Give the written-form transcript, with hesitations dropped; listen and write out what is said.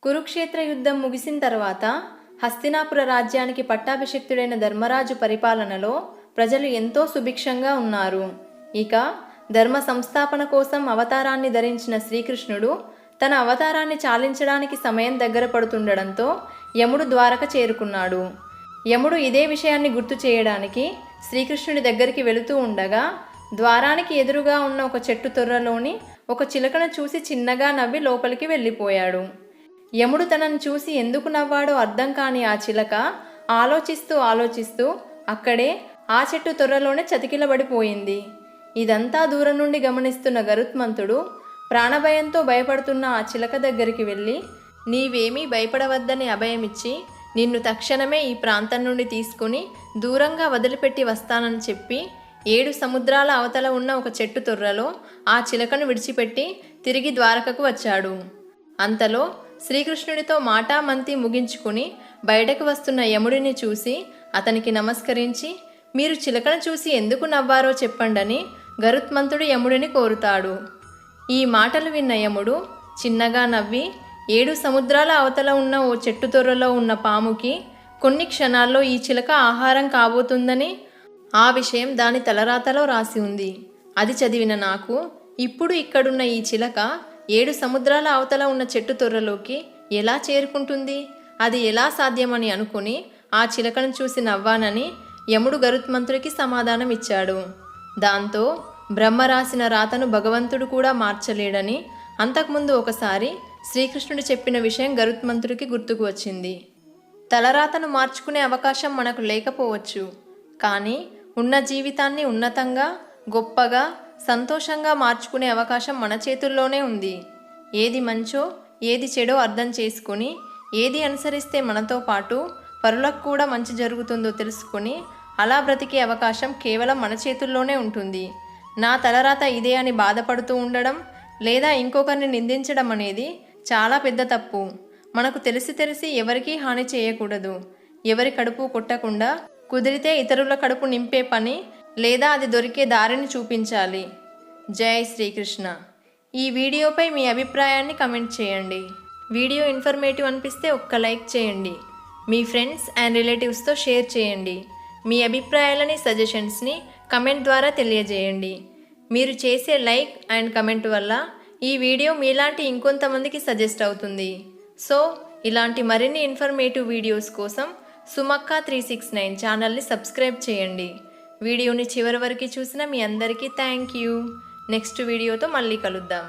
కురుక్షేత్ర యుద్ధం ముగిసిన తర్వాత హస్తినాపుర రాజ్యానికి పట్టాభిషిక్తుడైన ధర్మరాజు పరిపాలనలో ప్రజలు ఎంతో సుభిక్షంగా ఉన్నారు. ఇక ధర్మ సంస్థాపన కోసం అవతారాన్ని ధరించిన శ్రీకృష్ణుడు తన అవతారాన్ని చాలించడానికి సమయం దగ్గర పడుతుండడంతో యముడు ద్వారక చేరుకున్నాడు. యముడు ఇదే విషయాన్ని గుర్తు చేయడానికి శ్రీకృష్ణుడి దగ్గరికి వెళుతూ ఉండగా ద్వారానికి ఎదురుగా ఉన్న ఒక చెట్టు తొర్రలోని ఒక చిలకను చూసి చిన్నగా నవ్వి లోపలికి వెళ్ళిపోయాడు. యముడు తనను చూసి ఎందుకు నవ్వాడో అర్థం కాని ఆ చిలక ఆలోచిస్తూ అక్కడే ఆ చెట్టు తొర్రలోనే చతికిలబడిపోయింది. ఇదంతా దూరం నుండి గమనిస్తున్న గరుత్మంతుడు ప్రాణభయంతో భయపడుతున్న ఆ చిలక దగ్గరికి వెళ్ళి, నీవేమీ భయపడవద్దని అభయమిచ్చి నిన్ను తక్షణమే ఈ ప్రాంతం నుండి తీసుకుని దూరంగా వదిలిపెట్టి వస్తానని చెప్పి 7 సముద్రాల అవతల ఉన్న ఒక చెట్టు తొర్రలో ఆ చిలకను విడిచిపెట్టి తిరిగి ద్వారకకు వచ్చాడు. అంతలో శ్రీకృష్ణుడితో మాటామంతి ముగించుకుని బయటకు వస్తున్న యముడిని చూసి అతనికి నమస్కరించి, మీరు చిలకను చూసి ఎందుకు నవ్వారో చెప్పండని గరుత్మంతుడు యముడిని కోరుతాడు. ఈ మాటలు విన్న యముడు చిన్నగా నవ్వి 7 సముద్రాల అవతల ఉన్న ఓ చెట్టు తొర్రలో ఉన్న పాముకి కొన్ని క్షణాల్లో ఈ చిలక ఆహారం కాబోతుందని, ఆ విషయం దాని తలరాతలో రాసి ఉంది. అది చదివిన నాకు ఇప్పుడు ఇక్కడున్న ఈ చిలక 7 సముద్రాల అవతల ఉన్న చెట్టు తొర్రలోకి ఎలా చేరుకుంటుంది, అది ఎలా సాధ్యమని అనుకుని ఆ చిలకను చూసి నవ్వానని యముడు గరుత్మంతుడికి సమాధానం ఇచ్చాడు. దాంతో బ్రహ్మ రాసిన రాతను భగవంతుడు కూడా మార్చలేడని అంతకుముందు ఒకసారి శ్రీకృష్ణుడు చెప్పిన విషయం గరుత్మంతుడికి గుర్తుకు వచ్చింది. తలరాతను మార్చుకునే అవకాశం మనకు లేకపోవచ్చు, కానీ ఉన్న జీవితాన్ని ఉన్నతంగా, గొప్పగా, సంతోషంగా మార్చుకునే అవకాశం మన చేతుల్లోనే ఉంది. ఏది మంచో ఏది చెడో అర్థం చేసుకుని ఏది అనుసరిస్తే మనతో పాటు పరులకు కూడా మంచి జరుగుతుందో తెలుసుకుని అలా బ్రతికే అవకాశం కేవలం మన చేతుల్లోనే ఉంటుంది. నా తలరాత ఇదే అని బాధపడుతూ ఉండడం లేదా ఇంకొకరిని నిందించడం అనేది చాలా పెద్ద తప్పు. మనకు తెలిసి ఎవరికీ హాని చేయకూడదు. ఎవరి కడుపు కొట్టకుండా కుదిరితే ఇతరుల కడుపు నింపే పని లేదా అది దొరికే దారిని చూపించాలి. జై శ్రీకృష్ణ. ఈ వీడియోపై మీ అభిప్రాయాన్ని కమెంట్ చేయండి. వీడియో ఇన్ఫర్మేటివ్ అనిపిస్తే ఒక్క లైక్ చేయండి. మీ ఫ్రెండ్స్ అండ్ రిలేటివ్స్తో షేర్ చేయండి. మీ అభిప్రాయాలని, సజెషన్స్ని కమెంట్ ద్వారా తెలియజేయండి. మీరు చేసే లైక్ అండ్ కమెంట్ వల్ల ఈ వీడియో మీలాంటి ఇంకొంతమందికి సజెస్ట్ అవుతుంది. సో ఇలాంటి మరిన్ని ఇన్ఫర్మేటివ్ వీడియోస్ కోసం సుమక్క 369 ఛానల్ని సబ్స్క్రైబ్ చేయండి. వీడియోని చివరి వరకు చూసిన మీ అందరికీ థ్యాంక్ యూ. నెక్స్ట్ వీడియోతో మళ్ళీ కలుద్దాం.